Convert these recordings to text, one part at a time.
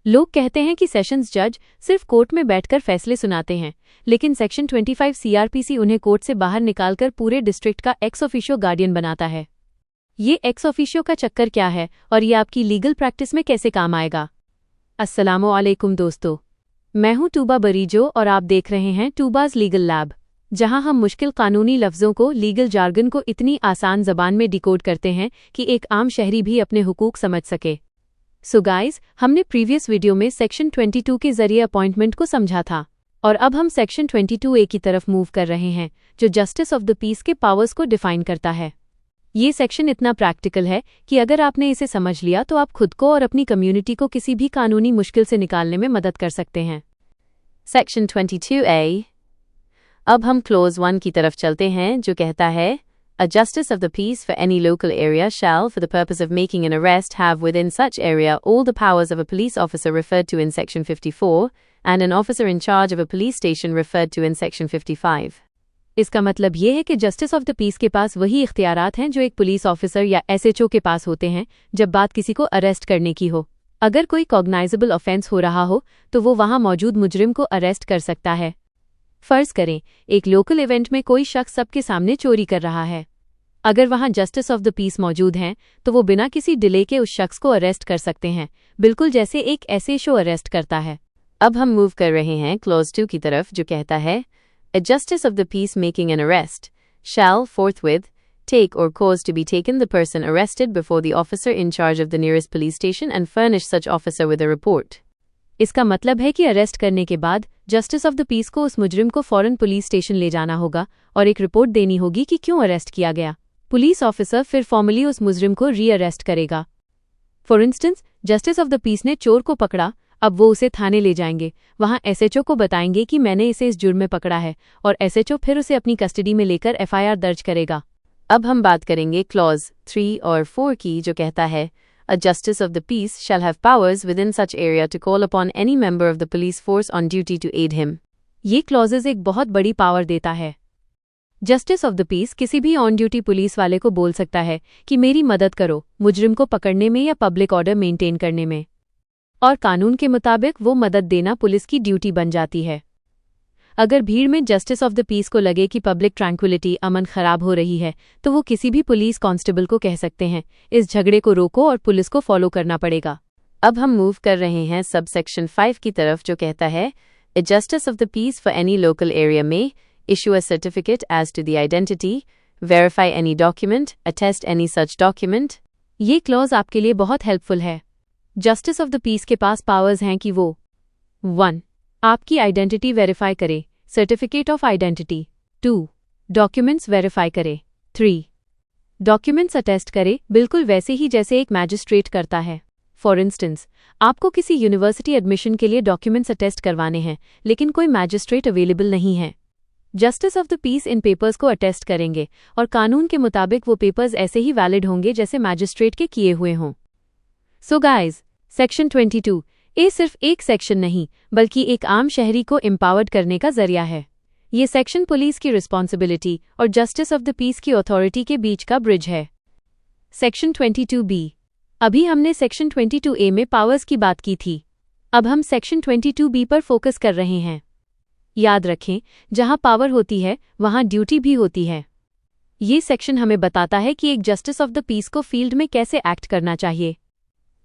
लोग कहते हैं कि सेशंस जज सिर्फ कोर्ट में बैठकर फैसले सुनाते हैं, लेकिन सेक्शन 25 सीआरपीसी उन्हें कोर्ट से बाहर निकालकर पूरे डिस्ट्रिक्ट का एक्स ऑफिशियो गार्डियन बनाता है। ये एक्स ऑफिशियो का चक्कर क्या है और ये आपकी लीगल प्रैक्टिस में कैसे काम आएगा? अस्सलामुअलैकुम दोस्तों, मैं हूं टूबा बरीजो और आप देख रहे हैं टूबाज लीगल लैब, जहां हम मुश्किल कानूनी लफ्ज़ों को, लीगल जार्गन को इतनी आसान ज़बान में डिकोड करते हैं कि एक आम शहरी भी अपने हुकूक समझ सके। सो गाइज, हमने प्रीवियस वीडियो में सेक्शन 22 के जरिए अपॉइंटमेंट को समझा था और अब हम सेक्शन 22A की तरफ मूव कर रहे हैं, जो जस्टिस ऑफ द पीस के पावर्स को डिफाइन करता है। ये सेक्शन इतना प्रैक्टिकल है कि अगर आपने इसे समझ लिया तो आप खुद को और अपनी कम्युनिटी को किसी भी कानूनी मुश्किल से निकालने में मदद कर सकते हैं। Section 22A। अब हम क्लोज 1 की तरफ चलते हैं, जो कहता है A justice of the peace for any local area shall, for the purpose of making an arrest, have within such area all the powers of a police officer referred to in Section 54 and an officer in charge of a police station referred to in Section 55. इसका मतलब ये है कि justice of the piece के पास वही इख्तियारात हैं जो एक पुलिस ऑफिसर या एसएचओ के पास होते हैं जब बात किसी को अरेस्ट करने की हो। अगर कोई कॉग्नाइजेबल ऑफेंस हो रहा हो तो वो वहाँ मौजूद मुजरिम को अरेस्ट कर सकता है। फर्ज करें एक लोकल इवेंट में कोई शख्स सबके सामने चोरी कर रहा है। अगर वहाँ जस्टिस ऑफ द पीस मौजूद हैं तो वो बिना किसी डिले के उस शख्स को अरेस्ट कर सकते हैं, बिल्कुल जैसे एक एसएचओ अरेस्ट करता है। अब हम मूव कर रहे हैं क्लॉज 2 की तरफ, जो कहता है A justice of the peace making an arrest shall forthwith take or cause to be taken the person arrested before the officer in charge of the nearest police station and furnish such officer with a report. इसका मतलब है कि arrest करने के बाद justice of the peace को उस मुजरिम को फौरन पुलिस स्टेशन ले जाना होगा और एक रिपोर्ट देनी होगी कि क्यों अरेस्ट किया गया। पुलिस ऑफिसर फिर फॉर्मली उस मुजरिम को री अरेस्ट करेगा। For instance, justice of the peace ने चोर को पकड़ा, अब वो उसे थाने ले जाएंगे, वहां एसएचओ को बताएंगे कि मैंने इसे इस जुर्म में पकड़ा है और एसएचओ फिर उसे अपनी कस्टडी में लेकर एफआईआर दर्ज करेगा। अब हम बात करेंगे क्लॉज 3 और 4 की, जो कहता है A justice of the peace shall have powers within such area to call upon any member of the police force on duty to aid him. ये क्लॉजेज एक बहुत बड़ी पावर देता है। जस्टिस ऑफ द पीस किसी भी on duty police वाले को बोल सकता है कि मेरी मदद करो मुजरिम को पकड़ने में या पब्लिक ऑर्डर मेंटेन करने में, और कानून के मुताबिक वो मदद देना पुलिस की ड्यूटी बन जाती है। अगर भीड़ में जस्टिस ऑफ द पीस को लगे कि पब्लिक ट्रैंक्विलिटी, अमन खराब हो रही है, तो वो किसी भी पुलिस कांस्टेबल को कह सकते हैं इस झगड़े को रोको और पुलिस को फॉलो करना पड़ेगा। अब हम मूव कर रहे हैं सब सेक्शन 5 की तरफ, जो कहता है A justice of the peace for any local area may issue a certificate as to the identity, verify any document, attest any such document. ये क्लॉज आपके लिए बहुत हेल्पफुल है। जस्टिस ऑफ द पीस के पास पावर्स हैं कि वो 1. आपकी आइडेंटिटी वेरीफाई करे, certificate of identity. 2. Documents verify करे। 3. डॉक्यूमेंट्स अटेस्ट करे, बिल्कुल वैसे ही जैसे एक मैजिस्ट्रेट करता है। फॉर इंस्टेंस, आपको किसी यूनिवर्सिटी एडमिशन के लिए डॉक्यूमेंट्स अटेस्ट करवाने हैं, लेकिन कोई मैजिस्ट्रेट अवेलेबल नहीं है। जस्टिस ऑफ द पीस इन पेपर्स को अटेस्ट करेंगे और कानून के मुताबिक वो पेपर्स ऐसे ही वैलिड होंगे जैसे मैजिस्ट्रेट के किए हुए हों। सो गाइज, सेक्शन 22A सिर्फ एक सेक्शन नहीं बल्कि एक आम शहरी को एम्पावर्ड करने का जरिया है। ये सेक्शन पुलिस की रिस्पॉन्सिबिलिटी और जस्टिस ऑफ द पीस की अथॉरिटी के बीच का ब्रिज है। Section 22B। अभी हमने सेक्शन 22A में पावर्स की बात की थी, अब हम सेक्शन 22B पर फोकस कर रहे हैं। याद रखें, जहां पावर होती है वहां ड्यूटी भी होती है। ये सेक्शन हमें बताता है कि एक जस्टिस ऑफ द पीस को फील्ड में कैसे एक्ट करना चाहिए।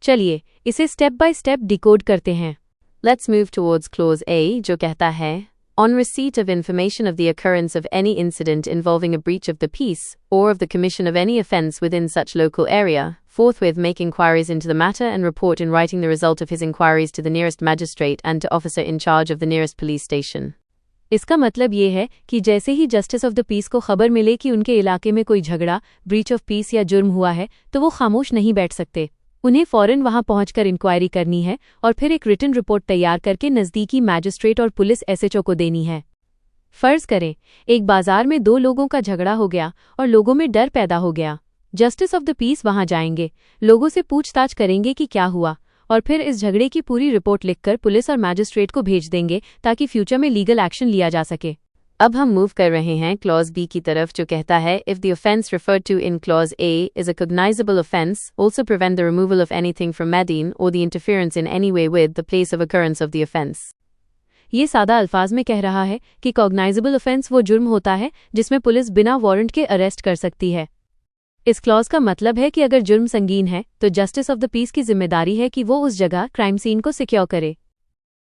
चलिए इसे स्टेप बाय स्टेप डिकोड करते हैं। Let's move towards clause A, जो कहता है On receipt of information of the occurrence of any incident involving a breach of the peace or of the commission of any offence within such local area, forthwith make inquiries into the matter and report in writing the result of his inquiries to the nearest magistrate and to officer in charge of the nearest police station. इसका मतलब ये है कि जैसे ही justice of the peace को खबर मिले कि उनके इलाके में कोई झगड़ा, ब्रीच ऑफ पीस या जुर्म हुआ है, तो वो खामोश नहीं बैठ सकते। उन्हें फौरन वहां पहुंचकर इंक्वायरी करनी है और फिर एक रिटन रिपोर्ट तैयार करके नज़दीकी मैजिस्ट्रेट और पुलिस एसएचओ को देनी है। फर्ज करें एक बाजार में 2 लोगों का झगड़ा हो गया और लोगों में डर पैदा हो गया। जस्टिस ऑफ द पीस वहां जाएंगे, लोगों से पूछताछ करेंगे कि क्या हुआ और फिर इस झगड़े की पूरी रिपोर्ट लिखकर पुलिस और मैजिस्ट्रेट को भेज देंगे ताकि फ्यूचर में लीगल एक्शन लिया जा सके। अब हम मूव कर रहे हैं क्लॉज बी की तरफ, जो कहता है if the offence referred to in clause A is a cognizable offence, also prevent the removal of anything from मेडिन or the interference in any way with the place of occurrence of the offence. ये सादा अल्फाज में कह रहा है कि cognisable offence वो जुर्म होता है जिसमें पुलिस बिना वारंट के अरेस्ट कर सकती है। इस क्लॉज का मतलब है कि अगर जुर्म संगीन है तो जस्टिस ऑफ द पीस की जिम्मेदारी है कि वो उस जगह क्राइम सीन को सिक्योर करे,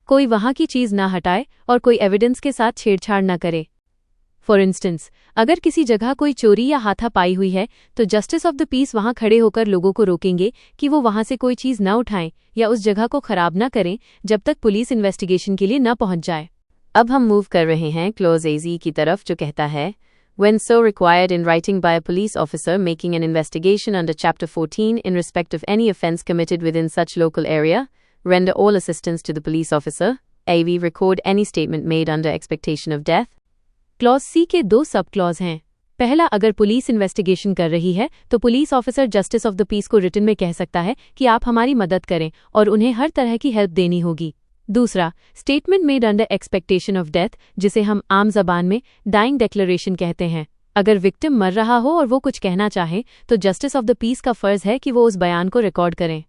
कोई वहां की चीज ना हटाए और कोई एविडेंस के साथ छेड़छाड़ ना करे। फॉर इंस्टेंस, अगर किसी जगह कोई चोरी या हाथापाई हुई है तो जस्टिस ऑफ द पीस वहां खड़े होकर लोगों को रोकेंगे कि वो वहां से कोई चीज न उठाएं या उस जगह को खराब न करें जब तक पुलिस इन्वेस्टिगेशन के लिए न पहुंच जाए। अब हम मूव कर रहे हैं क्लॉज एजी की तरफ, जो कहता है when so required in writing by a police officer making an investigation under Chapter 14 in respect of any offence committed within such local area, render all assistance to the police officer, AV record any statement made under expectation of death। Clause C के दो sub clause हैं। पहला, अगर police investigation कर रही है तो police officer justice of the peace को रिटन में कह सकता है कि आप हमारी मदद करें और उन्हें हर तरह की हेल्प देनी होगी। दूसरा, statement made under expectation of death, जिसे हम आम जबान में डाइंग डिक्लेरेशन कहते हैं। अगर विक्टिम मर रहा हो और वो कुछ कहना चाहे तो जस्टिस ऑफ द पीस का फर्ज है कि वो उस बयान को रिकॉर्ड करें।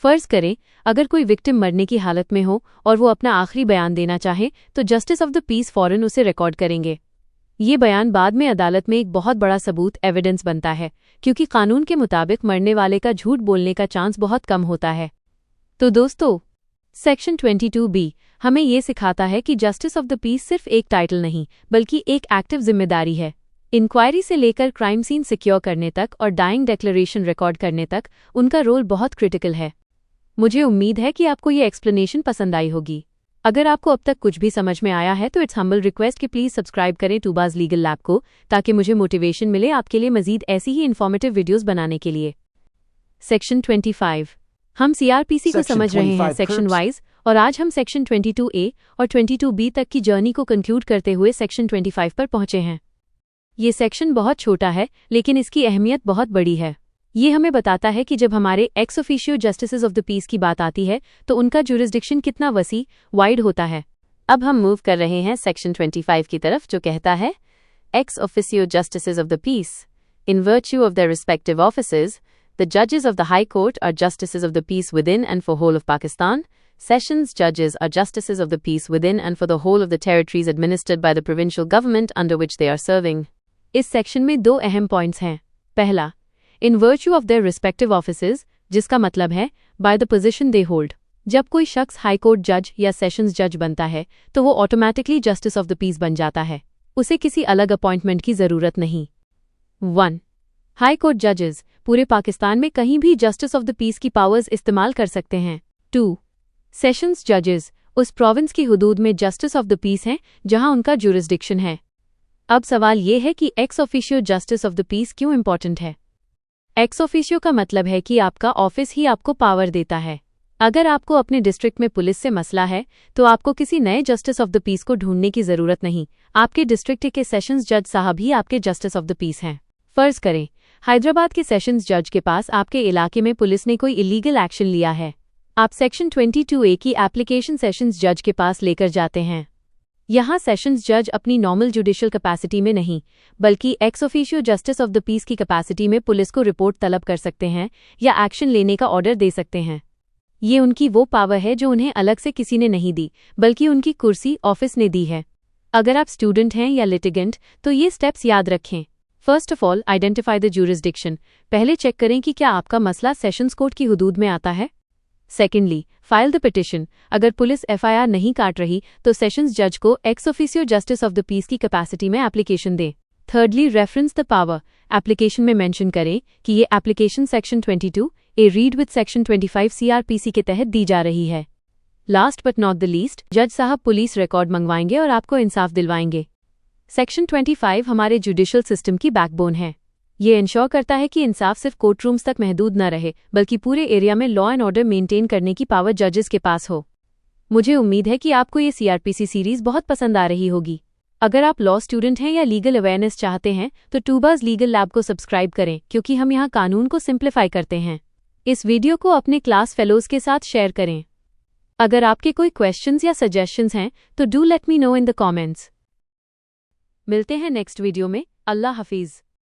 फर्ज करें अगर कोई विक्टिम मरने की हालत में हो और वो अपना आखिरी बयान देना चाहे तो जस्टिस ऑफ द पीस फौरन उसे रिकॉर्ड करेंगे। ये बयान बाद में अदालत में एक बहुत बड़ा सबूत एविडेंस बनता है, क्योंकि कानून के मुताबिक मरने वाले का झूठ बोलने का चांस बहुत कम होता है। तो दोस्तों, सेक्शन 22B हमें ये सिखाता है कि जस्टिस ऑफ द पीस सिर्फ एक टाइटल नहीं बल्कि एक एक्टिव जिम्मेदारी है। इंक्वायरी से लेकर क्राइम सीन सिक्योर करने तक और डाइंग डिक्लेरेशन रिकॉर्ड करने तक उनका रोल बहुत क्रिटिकल है। मुझे उम्मीद है कि आपको ये एक्सप्लेनेशन पसंद आई होगी। अगर आपको अब तक कुछ भी समझ में आया है तो इट्स हम्बल रिक्वेस्ट कि प्लीज़ सब्सक्राइब करें टूबाज लीगल लैब को, ताकि मुझे मोटिवेशन मिले आपके लिए मजीद ऐसी ही इन्फॉर्मेटिव वीडियोस बनाने के लिए। सेक्शन 25 हम सीआरपीसी को समझ रहे हैं सेक्शन वाइज, और आज हम सेक्शन 22A और 22B तक की जर्नी को कंक्लूड करते हुए सेक्शन 25 पर पहुंचे हैं। ये सेक्शन बहुत छोटा है लेकिन इसकी अहमियत बहुत बड़ी है। ये हमें बताता है कि जब हमारे ex officio justices of the peace की बात आती है तो उनका जुरिस्डिक्शन कितना वसी वाइड होता है। अब हम मूव कर रहे हैं सेक्शन 25 की तरफ, जो कहता है ex officio justices of the peace in virtue of their respective offices, the judges of the High Court are justices of the peace within and for whole of Pakistan. Sessions judges are justices of the peace within and for the whole of the territories administered by the provincial government under which they are serving. इस section में दो अहम points हैं। पहला, in virtue of their respective offices, जिसका मतलब है by the position they hold। जब कोई शख्स हाई कोर्ट जज या सेशंस जज बनता है तो वो automatically justice of the peace बन जाता है, उसे किसी अलग अपॉइंटमेंट की जरूरत नहीं। 1. हाई कोर्ट जजेस पूरे पाकिस्तान में कहीं भी जस्टिस ऑफ द पीस की पावर्स इस्तेमाल कर सकते हैं। 2. सेशंस जजेस उस प्रोविंस की हुदूद में जस्टिस ऑफ द पीस हैं जहां उनका जुरिस्डिक्शन है। अब सवाल ये है कि ex officio justice of the peace क्यों इंपॉर्टेंट है। एक्स ऑफिशियो का मतलब है कि आपका ऑफिस ही आपको पावर देता है। अगर आपको अपने डिस्ट्रिक्ट में पुलिस से मसला है तो आपको किसी नए जस्टिस ऑफ द पीस को ढूंढने की जरूरत नहीं, आपके डिस्ट्रिक्ट के सेशंस जज साहब ही आपके जस्टिस ऑफ द पीस हैं। फर्ज करें हैदराबाद के सेशंस जज के पास आपके इलाके में पुलिस ने कोई इलीगल एक्शन लिया है। आप सेक्शन 22A की एप्लीकेशन सेशंस जज के पास लेकर जाते हैं। यहाँ सेशंस जज अपनी नॉर्मल जुडिशियल कैपेसिटी में नहीं बल्कि ex officio justice of the peace की कैपेसिटी में पुलिस को रिपोर्ट तलब कर सकते हैं या एक्शन लेने का ऑर्डर दे सकते हैं। ये उनकी वो पावर है जो उन्हें अलग से किसी ने नहीं दी बल्कि उनकी कुर्सी ऑफिस ने दी है। अगर आप स्टूडेंट हैं या लिटिगेंट तो ये स्टेप्स याद रखें। First of all, identify the jurisdiction. पहले चेक करें कि क्या आपका मसला सेशंस कोर्ट की हुदूद में आता है। Secondly, file the petition. अगर पुलिस एफआईआर नहीं काट रही तो सेशंस जज को ex officio justice of the peace की कैपेसिटी में एप्लीकेशन दें। Thirdly, reference the power. Application में मेंशन करें कि ये application section 22A read with section 25 CrPC के तहत दी जा रही है। Last but not the least, जज साहब पुलिस रिकॉर्ड मंगवाएंगे और आपको इंसाफ दिलवाएंगे। सेक्शन 25 हमारे जुडिशियल सिस्टम की बैकबोन है। ये इंश्योर करता है कि इंसाफ सिर्फ कोर्ट रूम्स तक महदूद न रहे बल्कि पूरे एरिया में लॉ एंड ऑर्डर मेंटेन करने की पावर जजेस के पास हो। मुझे उम्मीद है कि आपको ये सीआरपीसी सीरीज बहुत पसंद आ रही होगी। अगर आप लॉ स्टूडेंट हैं या लीगल अवेयरनेस चाहते हैं तो टूबाज लीगल लैब को सब्सक्राइब करें, क्योंकि हम यहाँ कानून को सिंप्लीफाई करते हैं। इस वीडियो को अपने क्लास फेलोज के साथ शेयर करें। अगर आपके कोई क्वेश्चंस या सजेशंस हैं तो do let me know in the comments. मिलते हैं नेक्स्ट वीडियो में। अल्लाह हाफिज।